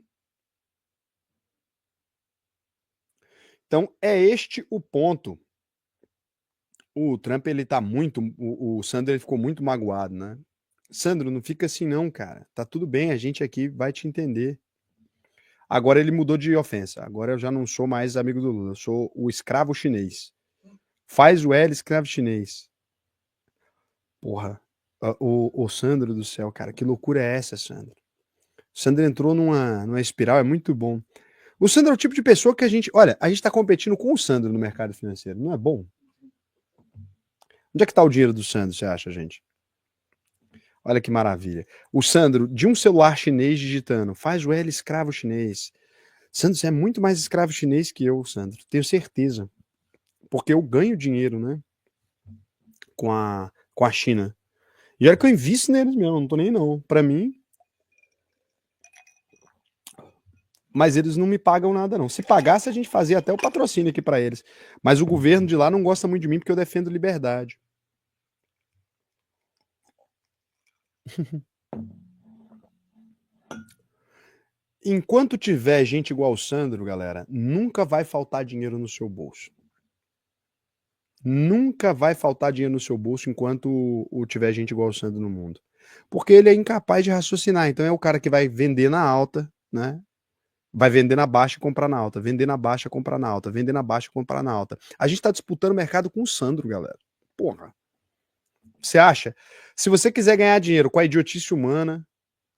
então, é este o ponto. O Trump, ele tá muito. O Sandro, ele ficou muito magoado, né? Sandro, não fica assim, não, cara. Tá tudo bem, a gente aqui vai te entender. Agora ele mudou de ofensa. Agora eu já não sou mais amigo do Lula. Eu sou o escravo chinês. Faz o L, escravo chinês. Porra. O Sandro do céu, cara. Que loucura é essa, Sandro? O Sandro entrou numa espiral, é muito bom. O Sandro é o tipo de pessoa que a gente. Olha, a gente tá competindo com o Sandro no mercado financeiro. Não é bom? Onde é que tá o dinheiro do Sandro, você acha, gente? Olha que maravilha. O Sandro, de um celular chinês digitando, faz o L escravo chinês. Sandro, você é muito mais escravo chinês que eu, Sandro. Tenho certeza. Porque eu ganho dinheiro, né? Com a China. E olha que eu invisto neles mesmo, não tô nem não. Pra mim. Mas eles não me pagam nada, não. Se pagasse, a gente fazia até o patrocínio aqui pra eles. Mas o governo de lá não gosta muito de mim porque eu defendo liberdade. Enquanto tiver gente igual o Sandro, galera, nunca vai faltar dinheiro no seu bolso. Nunca vai faltar dinheiro no seu bolso enquanto tiver gente igual o Sandro no mundo. Porque ele é incapaz de raciocinar. Então é o cara que vai vender na alta, né? Vai vender na baixa e comprar na alta. Vender na baixa, comprar na alta. Vender na baixa e comprar na alta. A gente tá disputando o mercado com o Sandro, galera. Porra. Você acha? Se você quiser ganhar dinheiro com a idiotice humana,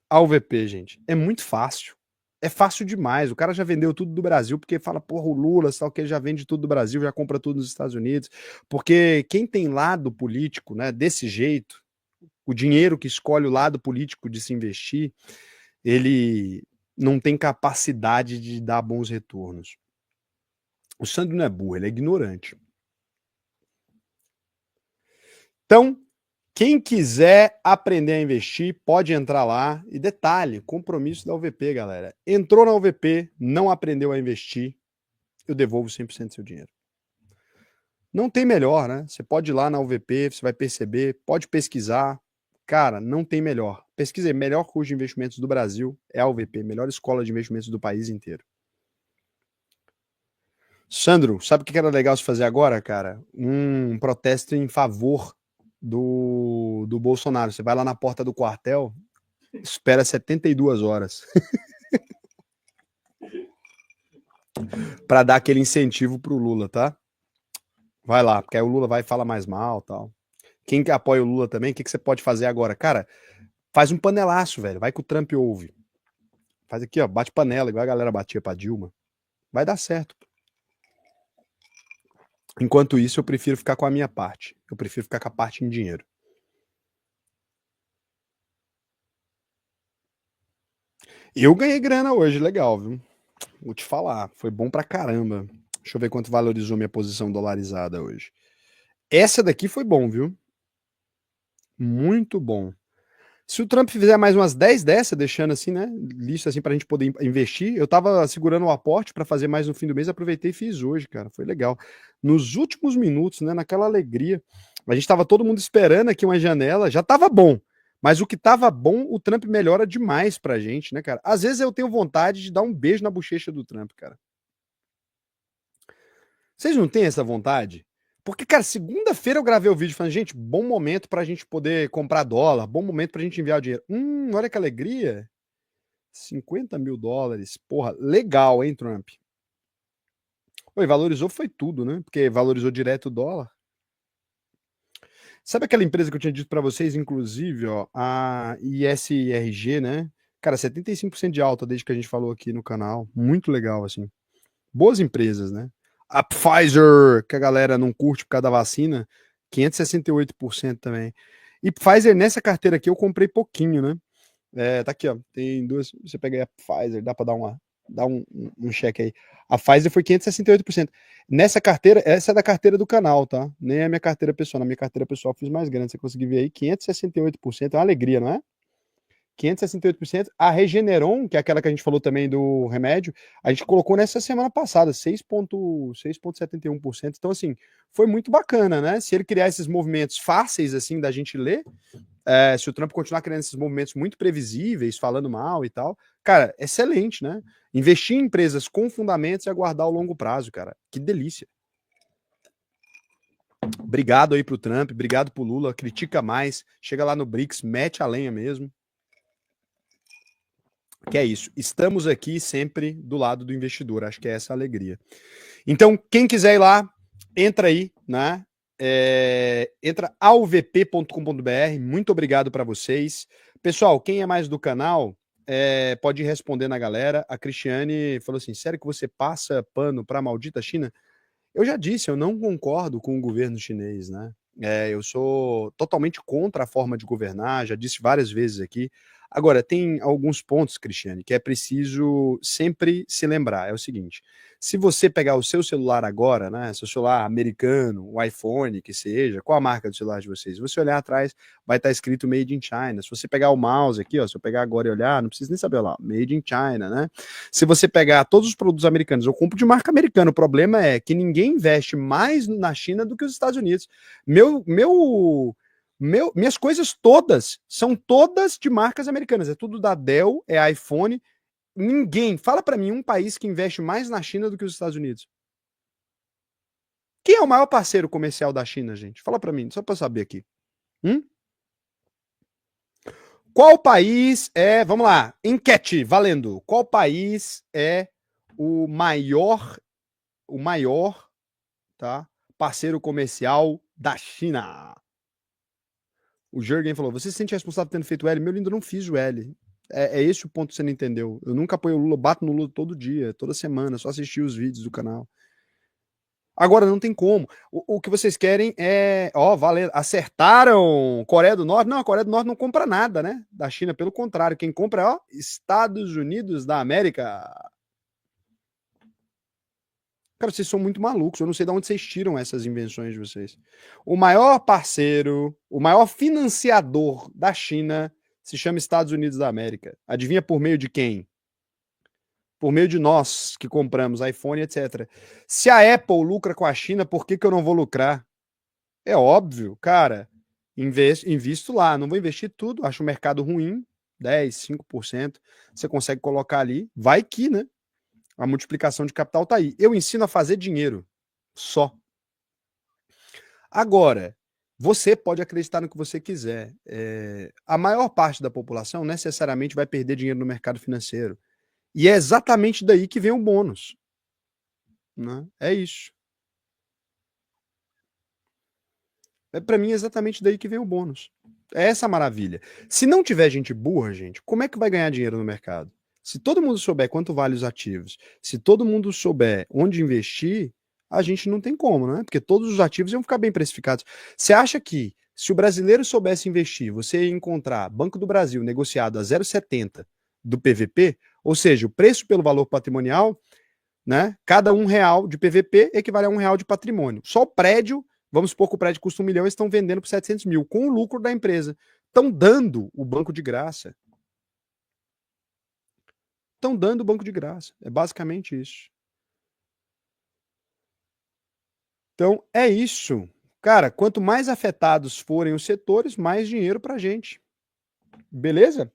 a UVP, gente, é muito fácil. é fácil demais. O cara já vendeu tudo do Brasil, porque fala, porra, o Lula, tal, que ele já vende tudo do Brasil, já compra tudo nos Estados Unidos. Porque quem tem lado político, né, desse jeito, o dinheiro que escolhe o lado político de se investir, ele não tem capacidade de dar bons retornos. O Sandro não é burro, ele é ignorante. Então, quem quiser aprender a investir, pode entrar lá. E detalhe, compromisso da UVP, galera. Entrou na UVP, não aprendeu a investir, eu devolvo 100% do seu dinheiro. Não tem melhor, né? Você pode ir lá na UVP, você vai perceber, pode pesquisar. Cara, não tem melhor. Pesquisei, melhor curso de investimentos do Brasil é a UVP, melhor escola de investimentos do país inteiro. Sandro, sabe o que era legal se fazer agora, cara? Um protesto em favor do Bolsonaro. Você vai lá na porta do quartel, espera 72 horas para dar aquele incentivo pro Lula, tá? Vai lá, porque aí o Lula vai e fala mais mal, tal. Quem que apoia o Lula também, o que, que você pode fazer agora? Cara, faz um panelaço, velho. Vai que o Trump ouve. Faz aqui, ó, bate panela, igual a galera batia pra Dilma. Vai dar certo. Enquanto isso, eu prefiro ficar com a minha parte. Eu prefiro ficar com a parte em dinheiro. Eu ganhei grana hoje, legal, viu? Vou te falar, foi bom pra caramba. Deixa eu ver quanto valorizou minha posição dolarizada hoje. Essa daqui foi bom, viu? Muito bom. Se o Trump fizer mais umas 10 dessa, deixando assim, né, lista assim pra gente poder investir, eu tava segurando o aporte para fazer mais no fim do mês, aproveitei e fiz hoje, cara, foi legal. Nos últimos minutos, né, naquela alegria, a gente tava todo mundo esperando aqui uma janela, já tava bom, mas o que tava bom, o Trump melhora demais pra gente, né, cara? Às vezes eu tenho vontade de dar um beijo na bochecha do Trump, cara. Vocês não têm essa vontade? Porque, cara, segunda-feira eu gravei o vídeo falando, gente, bom momento pra gente poder comprar dólar, bom momento pra gente enviar o dinheiro. Olha que alegria. 50 mil dólares. Porra, legal, hein, Trump? Oi, valorizou foi tudo, né? Porque valorizou direto o dólar. Sabe aquela empresa que eu tinha dito pra vocês, inclusive, ó, a ISRG, né? Cara, 75% de alta desde que a gente falou aqui no canal. Muito legal, assim. Boas empresas, né? A Pfizer, que a galera não curte por causa da vacina, 568% também. E Pfizer, nessa carteira aqui, eu comprei pouquinho, né? É, tá aqui, ó. Tem duas. Você pega aí a Pfizer, dá pra dar uma. Dá um cheque aí. A Pfizer foi 568%. Nessa carteira, essa é da carteira do canal, tá? Nem é a minha carteira pessoal. Na minha carteira pessoal eu fiz mais grande. Você conseguiu ver aí, 568%. É uma alegria, não é? 568%. A Regeneron, que é aquela que a gente falou também do remédio, a gente colocou nessa semana passada, 6,71%. Então, assim, foi muito bacana, né? Se ele criar esses movimentos fáceis, assim, da gente ler, se o Trump continuar criando esses movimentos muito previsíveis, falando mal e tal, cara, excelente, né? Investir em empresas com fundamentos e aguardar o longo prazo, cara. Que delícia. Obrigado aí pro Trump, obrigado pro Lula, critica mais, chega lá no BRICS, mete a lenha mesmo. Que é isso. Estamos aqui sempre do lado do investidor. Acho que é essa a alegria. Então, quem quiser ir lá, entra aí, né? Entra auvp.com.br. Muito obrigado para vocês. Pessoal, quem é mais do canal, pode ir respondendo a galera. A Cristiane falou assim: sério que você passa pano para a maldita China? Eu já disse, eu não concordo com o governo chinês, né? Eu sou totalmente contra a forma de governar, já disse várias vezes aqui. Agora, tem alguns pontos, Cristiane, que é preciso sempre se lembrar. É o seguinte: se você pegar o seu celular agora, né, seu celular americano, o iPhone, que seja, qual a marca do celular de vocês? Se você olhar atrás, vai estar escrito Made in China. Se você pegar o mouse aqui, ó, se eu pegar agora e olhar, não precisa nem saber lá, Made in China, né? Se você pegar todos os produtos americanos, eu compro de marca americana. O problema é que ninguém investe mais na China do que os Estados Unidos. Minhas coisas todas são todas de marcas americanas. É tudo da Dell, é iPhone. Ninguém. Fala para mim um país que investe mais na China do que os Estados Unidos. Quem é o maior parceiro comercial da China, gente? Fala para mim, só para saber aqui. Hum? Qual país é, vamos lá, enquete, valendo. Qual país é o maior, tá, parceiro comercial da China? O Jürgen falou: você se sente responsável por tendo feito o L? Meu lindo, eu não fiz o L. É esse o ponto que você não entendeu. Eu nunca apoio o Lula, bato no Lula todo dia, toda semana, só assistir os vídeos do canal. Agora não tem como. O que vocês querem é, ó, valeu, acertaram Coreia do Norte. Não, a Coreia do Norte não compra nada, né? Da China, pelo contrário, quem compra é, ó, Estados Unidos da América. Cara, vocês são muito malucos. Eu não sei de onde vocês tiram essas invenções de vocês. O maior parceiro, o maior financiador da China se chama Estados Unidos da América. Adivinha por meio de quem? Por meio de nós que compramos iPhone, etc. Se a Apple lucra com a China, por que eu não vou lucrar? É óbvio, cara. Invisto lá. Não vou investir tudo. Acho o mercado ruim. 10, 5%. Você consegue colocar ali. Vai que, né? A multiplicação de capital tá aí. Eu ensino a fazer dinheiro. Só. Agora, você pode acreditar no que você quiser. A maior parte da população necessariamente vai perder dinheiro no mercado financeiro. E é exatamente daí que vem o bônus. Né? É isso. Para mim, é exatamente daí que vem o bônus. É essa a maravilha. Se não tiver gente burra, gente, como é que vai ganhar dinheiro no mercado? Se todo mundo souber quanto vale os ativos, se todo mundo souber onde investir, a gente não tem como, né? Porque todos os ativos iam ficar bem precificados. Você acha que se o brasileiro soubesse investir, você ia encontrar Banco do Brasil negociado a 0,70 do PVP, ou seja, o preço pelo valor patrimonial, né? Cada R$ 1 de PVP equivale a R$ 1 de patrimônio. Só o prédio, vamos supor que o prédio custa 1 milhão, eles estão vendendo por 700 mil, com o lucro da empresa. Estão dando o banco de graça. Estão dando o banco de graça. É basicamente isso. Então, é isso. Cara, quanto mais afetados forem os setores, mais dinheiro pra gente. Beleza?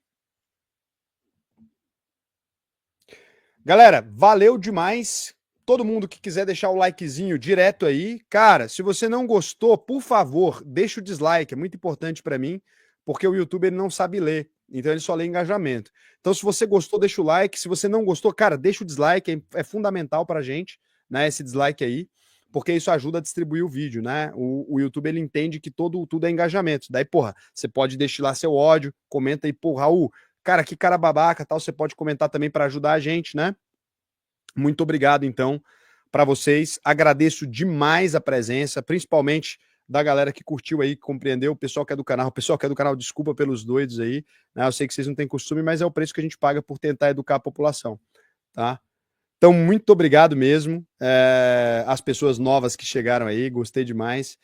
Galera, valeu demais. Todo mundo que quiser deixar o likezinho direto aí. Cara, se você não gostou, por favor, deixa o dislike. É muito importante para mim, porque o YouTube ele não sabe ler. Então ele só lê engajamento. Então, se você gostou, deixa o like. Se você não gostou, cara, deixa o dislike. É fundamental pra gente, né? Esse dislike aí. Porque isso ajuda a distribuir o vídeo, né? O YouTube ele entende que tudo é engajamento. Daí, porra, você pode deixar lá seu ódio, comenta aí, porra, Raul, cara, que cara babaca, tal, você pode comentar também para ajudar a gente, né? Muito obrigado, então, para vocês. Agradeço demais a presença, principalmente da galera que curtiu aí, que compreendeu, o pessoal que é do canal. O pessoal que é do canal, desculpa pelos doidos aí, né? Eu sei que vocês não têm costume, mas é o preço que a gente paga por tentar educar a população, tá? Então, muito obrigado mesmo. As pessoas novas que chegaram aí, gostei demais.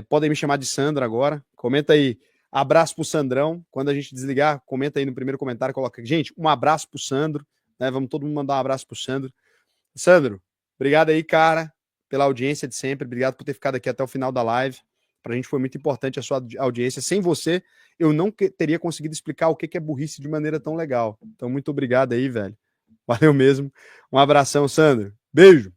Podem me chamar de Sandro agora. Comenta aí. Abraço pro Sandrão. Quando a gente desligar, comenta aí no primeiro comentário, coloca, gente, um abraço pro Sandro, né? Vamos todo mundo mandar um abraço pro Sandro. Sandro, obrigado aí, cara, pela audiência de sempre. Obrigado por ter ficado aqui até o final da live. Pra gente foi muito importante a sua audiência. Sem você, eu não teria conseguido explicar o que é burrice de maneira tão legal. Então, muito obrigado aí, velho. Valeu mesmo. Um abração, Sandro. Beijo.